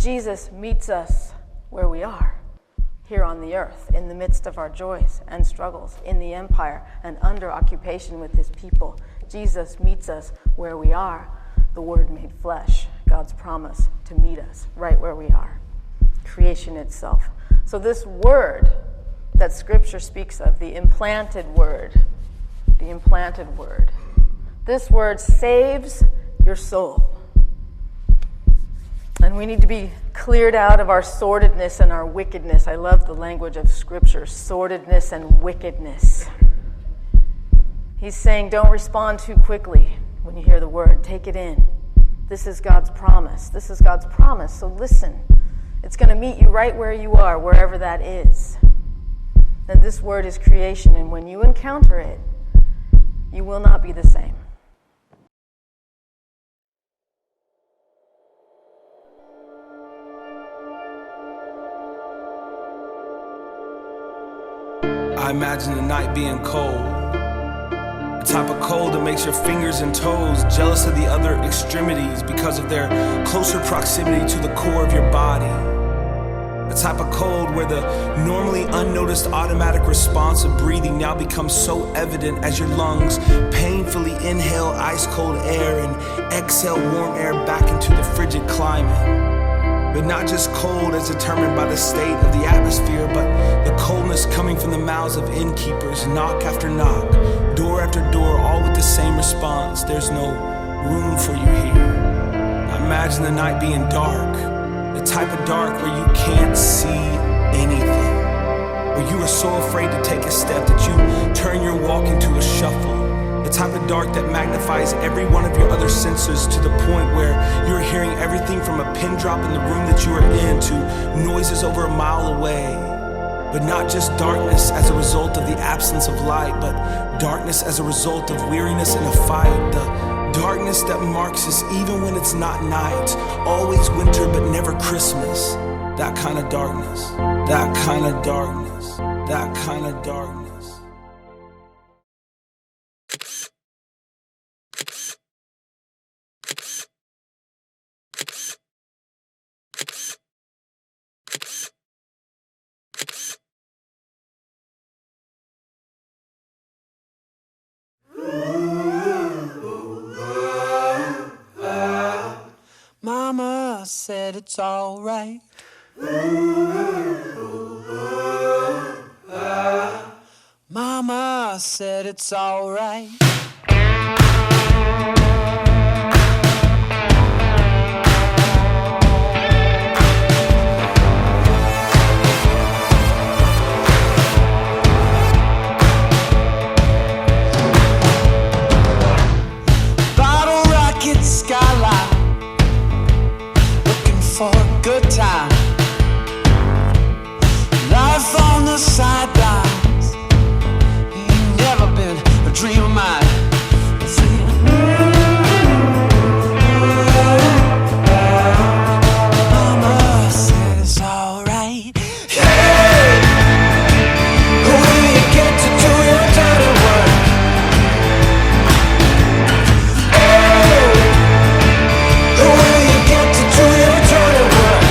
Jesus meets us where we are, here on the earth, in the midst of our joys and struggles, in the empire and under occupation with his people. Jesus meets us where we are, the Word made flesh, God's promise to meet us right where we are, creation itself. So this word that Scripture speaks of, the implanted word, this word saves your soul. And we need to be cleared out of our sordidness and our wickedness. I love the language of Scripture, sordidness and wickedness. He's saying, don't respond too quickly when you hear the word. Take it in. This is God's promise. This is God's promise. So listen. It's going to meet you right where you are, wherever that is. And this word is creation. And when you encounter it, you will not be the same. I imagine the night being cold. The type of cold that makes your fingers and toes jealous of the other extremities because of their closer proximity to the core of your body. The type of cold where the normally unnoticed automatic response of breathing now becomes so evident as your lungs painfully inhale ice cold air and exhale warm air back into the frigid climate. But not just cold as determined by the state of the atmosphere, but the coldness coming from the mouths of innkeepers, knock after knock, door after door, all with the same response: there's no room for you here. I imagine the night being dark, the type of dark where you can't see anything, where you are so afraid to take a step that you turn your walk into a shuffle. The type of dark that magnifies every one of your other senses to the point where you're hearing everything from a pin drop in the room that you are in to noises over a mile away. But not just darkness as a result of the absence of light, but darkness as a result of weariness in a fight. The darkness that marks us even when it's not night, always winter but never Christmas. That kind of darkness, that kind of darkness, that kind of darkness. Mama said it's all right. Mama said it's all right. Bottle rocket skyline, for a good time. Life on the sidelines, never been a dream of mine. Mama said it's alright. Hey, when you get to do your dirty work. Hey, when you get to do your dirty work.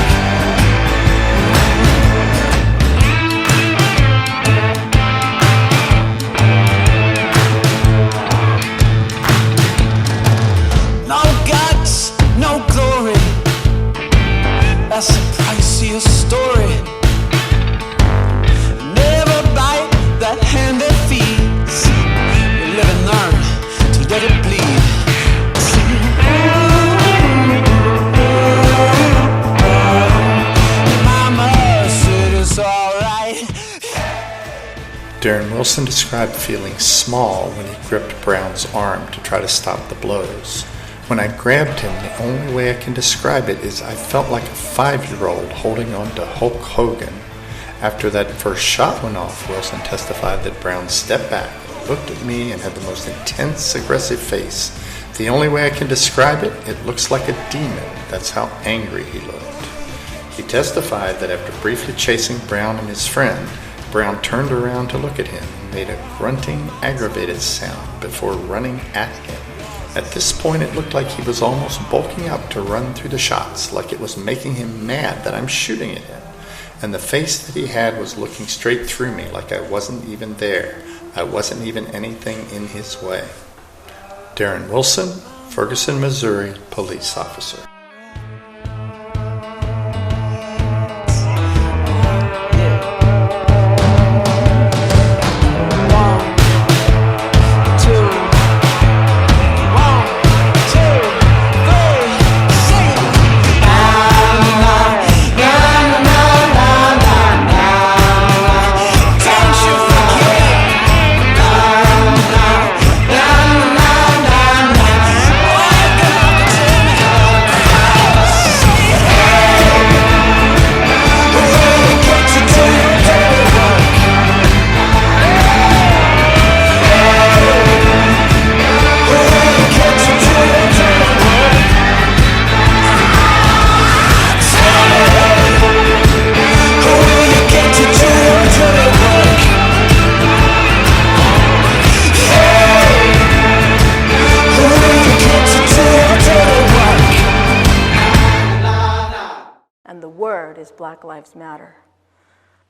No guts, no glory. That's the priciest story. Never bite that hand that feeds. You live and learn to let it bleed. Mama said it's alright. Darren Wilson described feeling small when he gripped Brown's arm to try to stop the blows. When I grabbed him, the only way I can describe it is I felt like a 5-year-old holding on to Hulk Hogan. After that first shot went off, Wilson testified that Brown stepped back, looked at me, and had the most intense, aggressive face. The only way I can describe it, it looks like a demon. That's how angry he looked. He testified that after briefly chasing Brown and his friend, Brown turned around to look at him and made a grunting, aggravated sound before running at him. At this point, it looked like he was almost bulking up to run through the shots, like it was making him mad that I'm shooting at him. And the face that he had was looking straight through me, like I wasn't even there. I wasn't even anything in his way. Darren Wilson, Ferguson, Missouri, police officer. Black Lives Matter.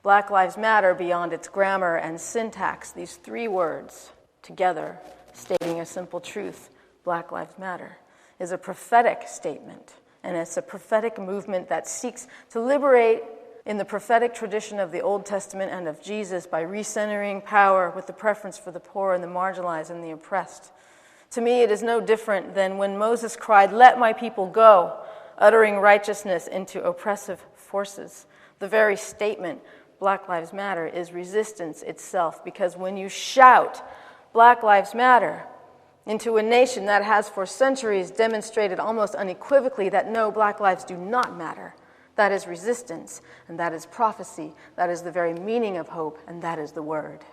Black Lives Matter, beyond its grammar and syntax, these three words together, stating a simple truth, Black Lives Matter, is a prophetic statement, and it's a prophetic movement that seeks to liberate in the prophetic tradition of the Old Testament and of Jesus by recentering power with the preference for the poor and the marginalized and the oppressed. To me, it is no different than when Moses cried, "Let my people go," uttering righteousness into oppressive forces. The very statement, Black Lives Matter, is resistance itself, because when you shout, Black Lives Matter, into a nation that has for centuries demonstrated almost unequivocally that no, Black lives do not matter, that is resistance, and that is prophecy, that is the very meaning of hope, and that is the word.